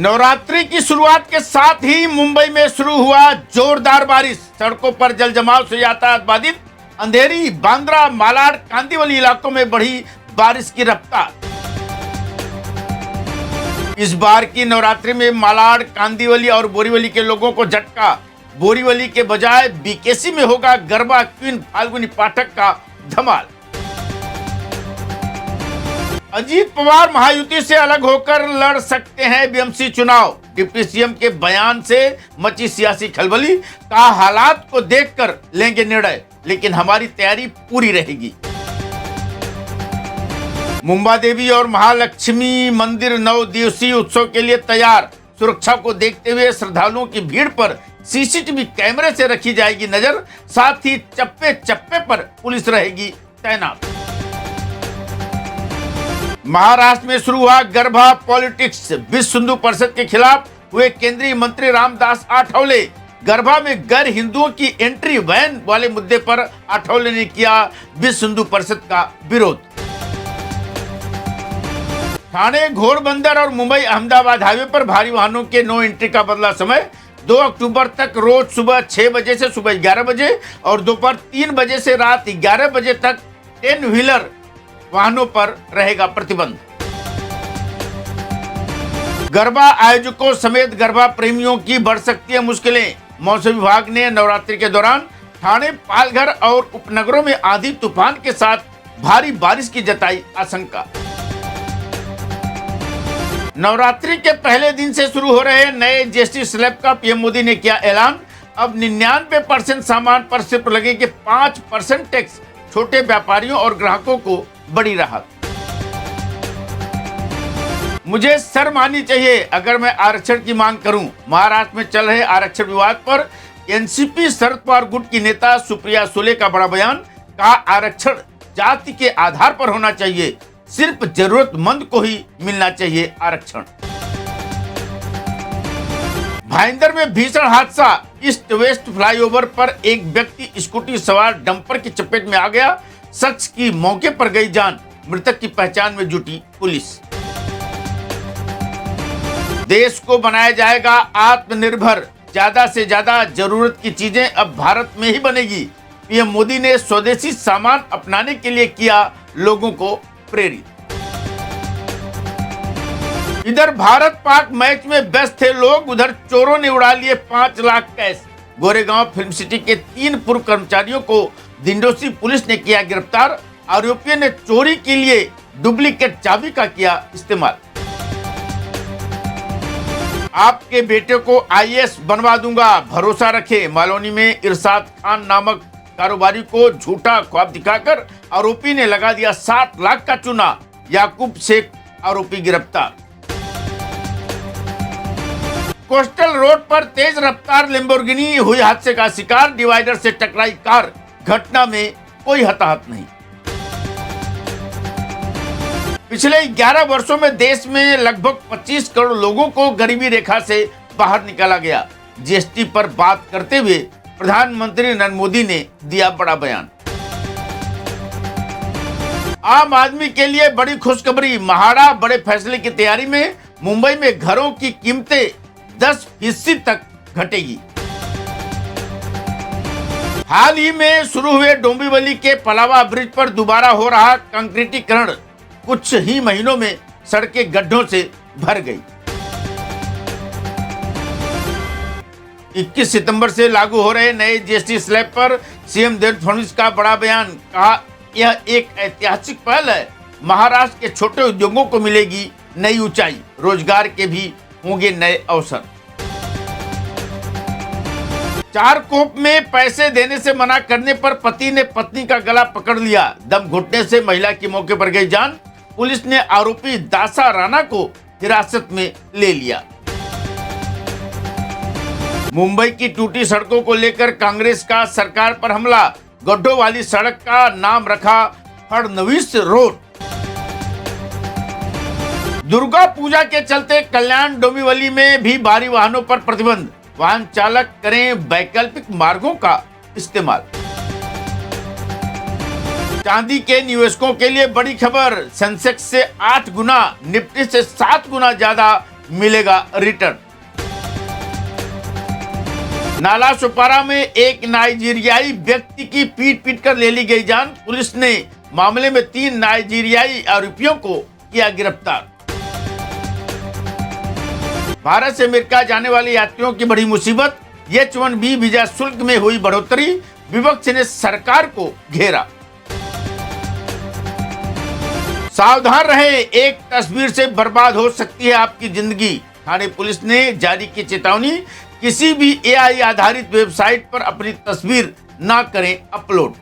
नवरात्रि की शुरुआत के साथ ही मुंबई में शुरू हुआ जोरदार बारिश। सड़कों पर जल जमाव से यातायात बाधित। अंधेरी, बांद्रा, मालाड, कांदिवली इलाकों में बढ़ी बारिश की रफ्तार। इस बार की नवरात्रि में मालाड, कांदिवली और बोरीवली के लोगों को झटका। बोरीवली के बजाय बीकेसी में होगा गरबा क्वीन फाल्गुनी पाठक का धमाल। अजीत पवार महायुति से अलग होकर लड़ सकते हैं बीएमसी चुनाव। डिप्टी सीएम के बयान से मची सियासी खलबली। कहा, हालात को देखकर लेंगे निर्णय, लेकिन हमारी तैयारी पूरी रहेगी। मुंबा देवी और महालक्ष्मी मंदिर 9 दिवसीय उत्सव के लिए तैयार। सुरक्षा को देखते हुए श्रद्धालुओं की भीड़ पर सीसीटीवी कैमरे से रखी जाएगी नजर। साथ ही चप्पे चप्पे पर पुलिस रहेगी तैनात। महाराष्ट्र में शुरू हुआ गरबा पॉलिटिक्स। विश्व हिंदू परिषद के खिलाफ हुए केंद्रीय मंत्री रामदास आठवले। गरबा में गैर हिंदुओं की एंट्री बैन वाले मुद्दे पर आठवले ने किया विश्व हिंदू परिषद का विरोध। ठाणे, घोड़बंदर और मुंबई अहमदाबाद हाईवे पर भारी वाहनों के नो एंट्री का बदला समय। 2 अक्टूबर तक रोज सुबह 6 बजे से सुबह 11 बजे और दोपहर 3 बजे से रात 11 बजे तक 10 व्हीलर वाहनों पर रहेगा प्रतिबंध। गरबा आयोजकों समेत गरबा प्रेमियों की बढ़ सकती है मुश्किलें। मौसम विभाग ने नवरात्रि के दौरान ठाणे, पालघर और उपनगरों में आंधी तूफान के साथ भारी बारिश की जताई आशंका। नवरात्रि के पहले दिन से शुरू हो रहे नए जीएसटी स्लैब का पीएम मोदी ने किया ऐलान। अब 99% सामान पर सिर्फ लगेंगे 5% टैक्स। छोटे व्यापारियों और ग्राहकों को बड़ी राहत। मुझे शर्म आनी चाहिए अगर मैं आरक्षण की मांग करूं। महाराष्ट्र में चल रहे आरक्षण विवाद पर एनसीपी शरद पवार गुट की नेता सुप्रिया सुले का बड़ा बयान। कहा, आरक्षण जाति के आधार पर होना चाहिए, सिर्फ जरूरतमंद को ही मिलना चाहिए आरक्षण। भाईंदर में भीषण हादसा। ईस्ट वेस्ट फ्लाईओवर पर एक व्यक्ति स्कूटी सवार डंपर की चपेट में आ गया। शख्स की मौके पर गई जान। मृतक की पहचान में जुटी पुलिस। देश को बनाया जाएगा आत्मनिर्भर। ज्यादा से ज्यादा जरूरत की चीजें अब भारत में ही बनेगी। पीएम मोदी ने स्वदेशी सामान अपनाने के लिए किया लोगों को प्रेरित। इधर भारत पाक मैच में व्यस्त थे लोग, उधर चोरों ने उड़ा लिए 5 lakh cash. Goregaon film city के 3 पूर्व कर्मचारियों को दिंडोसी पुलिस ने किया गिरफ्तार। आरोपियों ने चोरी के लिए डुप्लीकेट चाबी का किया इस्तेमाल। आपके बेटे को आईएएस बनवा दूंगा, भरोसा रखे। मालौनी में इरशाद खान नामक कारोबारी को झूठा ख्वाब दिखाकर आरोपी ने लगा दिया 7 लाख का चूना। याकूब शेख आरोपी गिरफ्तार। कोस्टल रोड पर तेज रफ्तार लैम्बोर्गिनी हुई हादसे का शिकार। डिवाइडर से टकराई कार। घटना में कोई हताहत नहीं। पिछले 11 वर्षों में देश में लगभग 25 करोड़ लोगों को गरीबी रेखा से बाहर निकाला गया। जीएसटी पर बात करते हुए प्रधानमंत्री नरेंद्र मोदी ने दिया बड़ा बयान। आम आदमी के लिए बड़ी खुशखबरी। महाड़ा बड़े फैसले की तैयारी में। मुंबई में घरों की कीमतें 10% तक घटेगी। हाल ही में शुरू हुए डोंबिवली के पलावा ब्रिज पर दोबारा हो रहा कंक्रीटीकरण। कुछ ही महीनों में सड़कें गड्ढों से भर गई। 21 सितंबर से लागू हो रहे नए जीएसटी स्लैब पर सीएम देवेंद्र फडणवीस का बड़ा बयान। कहा, यह एक ऐतिहासिक पहल है। महाराष्ट्र के छोटे उद्योगों को मिलेगी नई ऊंचाई। रोजगार के भी होंगे नए अवसर। 4 कोप में पैसे देने से मना करने पर पति ने पत्नी का गला पकड़ लिया। दम घुटने से महिला की मौके पर गई जान। पुलिस ने आरोपी दासा राणा को हिरासत में ले लिया। मुंबई की टूटी सड़कों को लेकर कांग्रेस का सरकार पर हमला। गड्ढों वाली सड़क का नाम रखा फडणवीस रोड। दुर्गा पूजा के चलते कल्याण डोंबिवली में भी भारी वाहनों पर प्रतिबंध। वाहन चालक करें वैकल्पिक मार्गों का इस्तेमाल। चांदी के निवेशकों के लिए बड़ी खबर। सेंसेक्स से 8 गुना, निफ्टी से 7 गुना ज्यादा मिलेगा रिटर्न। नाला सुपारा में एक नाइजीरियाई व्यक्ति की पीट कर ले ली गई जान। पुलिस ने मामले में 3 नाइजीरियाई आरोपियों को किया गिरफ्तार। भारत से अमेरिका जाने वाले यात्रियों की बड़ी मुसीबत। H-1B वीजा शुल्क में हुई बढ़ोतरी। विपक्ष ने सरकार को घेरा। सावधान रहे, एक तस्वीर से बर्बाद हो सकती है आपकी जिंदगी। थाने पुलिस ने जारी की चेतावनी। किसी भी AI आधारित वेबसाइट पर अपनी तस्वीर ना करें अपलोड।